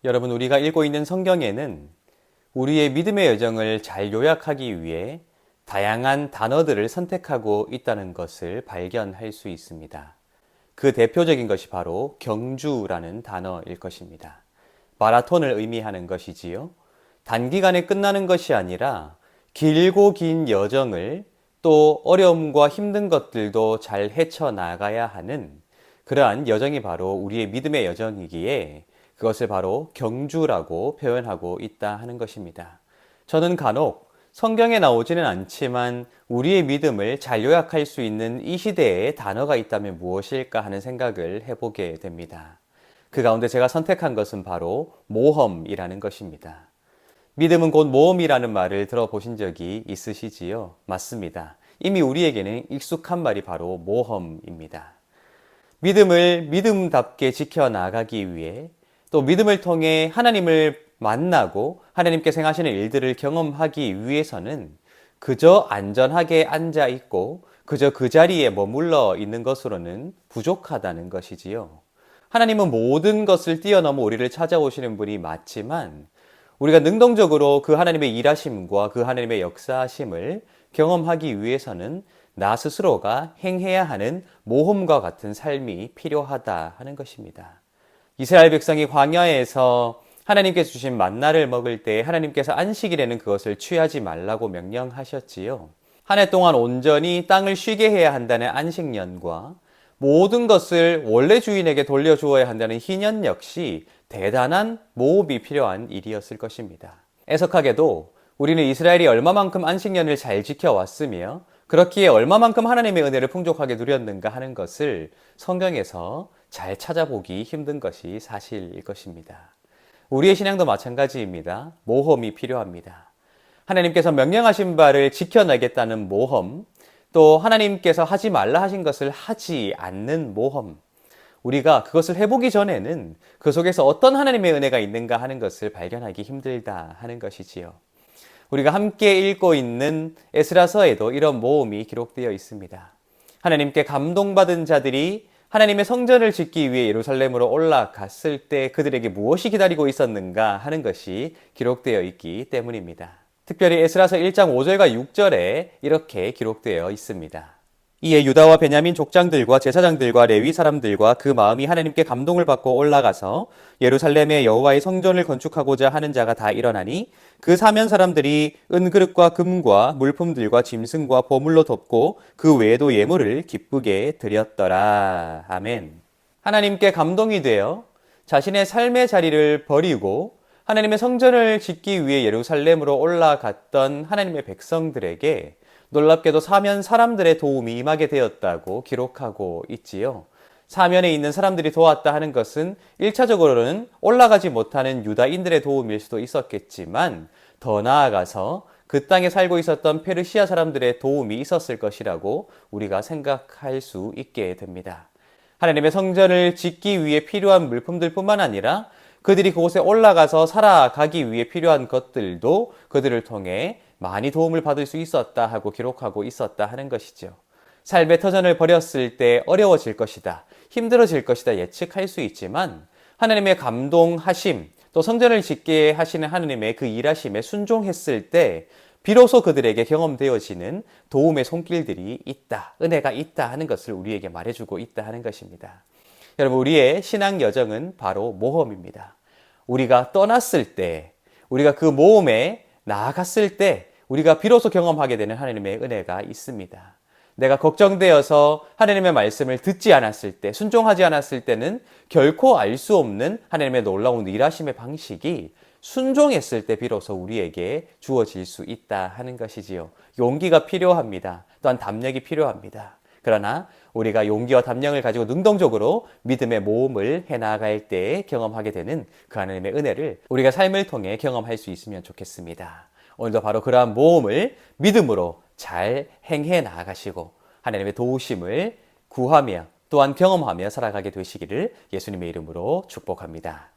여러분, 우리가 읽고 있는 성경에는 우리의 믿음의 여정을 잘 요약하기 위해 다양한 단어들을 선택하고 있다는 것을 발견할 수 있습니다. 그 대표적인 것이 바로 경주라는 단어일 것입니다. 마라톤을 의미하는 것이지요. 단기간에 끝나는 것이 아니라 길고 긴 여정을 또 어려움과 힘든 것들도 잘 헤쳐나가야 하는 그러한 여정이 바로 우리의 믿음의 여정이기에 그것을 바로 경주라고 표현하고 있다 하는 것입니다. 저는 간혹 성경에 나오지는 않지만 우리의 믿음을 잘 요약할 수 있는 이 시대에 단어가 있다면 무엇일까 하는 생각을 해보게 됩니다. 그 가운데 제가 선택한 것은 바로 모험이라는 것입니다. 믿음은 곧 모험이라는 말을 들어보신 적이 있으시지요? 맞습니다. 이미 우리에게는 익숙한 말이 바로 모험입니다. 믿음을 믿음답게 지켜나가기 위해 또 믿음을 통해 하나님을 만나고 하나님께서 행하시는 일들을 경험하기 위해서는 그저 안전하게 앉아 있고 그저 그 자리에 머물러 있는 것으로는 부족하다는 것이지요. 하나님은 모든 것을 뛰어넘어 우리를 찾아오시는 분이 맞지만 우리가 능동적으로 그 하나님의 일하심과 그 하나님의 역사하심을 경험하기 위해서는 나 스스로가 행해야 하는 모험과 같은 삶이 필요하다 하는 것입니다. 이스라엘 백성이 광야에서 하나님께서 주신 만나를 먹을 때 하나님께서 안식일에는 그것을 취하지 말라고 명령하셨지요. 한 해 동안 온전히 땅을 쉬게 해야 한다는 안식년과 모든 것을 원래 주인에게 돌려주어야 한다는 희년 역시 대단한 모험이 필요한 일이었을 것입니다. 애석하게도 우리는 이스라엘이 얼마만큼 안식년을 잘 지켜왔으며 그렇기에 얼마만큼 하나님의 은혜를 풍족하게 누렸는가 하는 것을 성경에서 잘 찾아보기 힘든 것이 사실일 것입니다. 우리의 신앙도 마찬가지입니다. 모험이 필요합니다. 하나님께서 명령하신 바를 지켜내겠다는 모험, 또 하나님께서 하지 말라 하신 것을 하지 않는 모험, 우리가 그것을 해보기 전에는 그 속에서 어떤 하나님의 은혜가 있는가 하는 것을 발견하기 힘들다 하는 것이지요. 우리가 함께 읽고 있는 에스라서에도 이런 모험이 기록되어 있습니다. 하나님께 감동받은 자들이 하나님의 성전을 짓기 위해 예루살렘으로 올라갔을 때 그들에게 무엇이 기다리고 있었는가 하는 것이 기록되어 있기 때문입니다. 특별히 에스라서 1장 5절과 6절에 이렇게 기록되어 있습니다. 이에 유다와 베냐민 족장들과 제사장들과 레위 사람들과 그 마음이 하나님께 감동을 받고 올라가서 예루살렘에 여호와의 성전을 건축하고자 하는 자가 다 일어나니 그 사면 사람들이 은그릇과 금과 물품들과 짐승과 보물로 덮고 그 외에도 예물을 기쁘게 드렸더라. 아멘. 하나님께 감동이 되어 자신의 삶의 자리를 버리고 하나님의 성전을 짓기 위해 예루살렘으로 올라갔던 하나님의 백성들에게 놀랍게도 사면 사람들의 도움이 임하게 되었다고 기록하고 있지요. 사면에 있는 사람들이 도왔다 하는 것은 1차적으로는 올라가지 못하는 유다인들의 도움일 수도 있었겠지만 더 나아가서 그 땅에 살고 있었던 페르시아 사람들의 도움이 있었을 것이라고 우리가 생각할 수 있게 됩니다. 하나님의 성전을 짓기 위해 필요한 물품들뿐만 아니라 그들이 그곳에 올라가서 살아가기 위해 필요한 것들도 그들을 통해 많이 도움을 받을 수 있었다 하고 기록하고 있었다 하는 것이죠. 삶의 터전을 벌였을 때 어려워질 것이다, 힘들어질 것이다 예측할 수 있지만 하나님의 감동하심, 또 성전을 짓게 하시는 하나님의 그 일하심에 순종했을 때 비로소 그들에게 경험되어지는 도움의 손길들이 있다, 은혜가 있다 하는 것을 우리에게 말해주고 있다 하는 것입니다. 여러분, 우리의 신앙 여정은 바로 모험입니다. 우리가 떠났을 때, 우리가 그 모험에 나아갔을 때 우리가 비로소 경험하게 되는 하나님의 은혜가 있습니다. 내가 걱정되어서 하나님의 말씀을 듣지 않았을 때, 순종하지 않았을 때는 결코 알 수 없는 하나님의 놀라운 일하심의 방식이 순종했을 때 비로소 우리에게 주어질 수 있다 하는 것이지요. 용기가 필요합니다. 또한 담력이 필요합니다. 그러나 우리가 용기와 담력을 가지고 능동적으로 믿음의 모험을 해나갈 때 경험하게 되는 그 하나님의 은혜를 우리가 삶을 통해 경험할 수 있으면 좋겠습니다. 오늘도 바로 그러한 모험을 믿음으로 잘 행해 나가시고 하나님의 도우심을 구하며 또한 경험하며 살아가게 되시기를 예수님의 이름으로 축복합니다.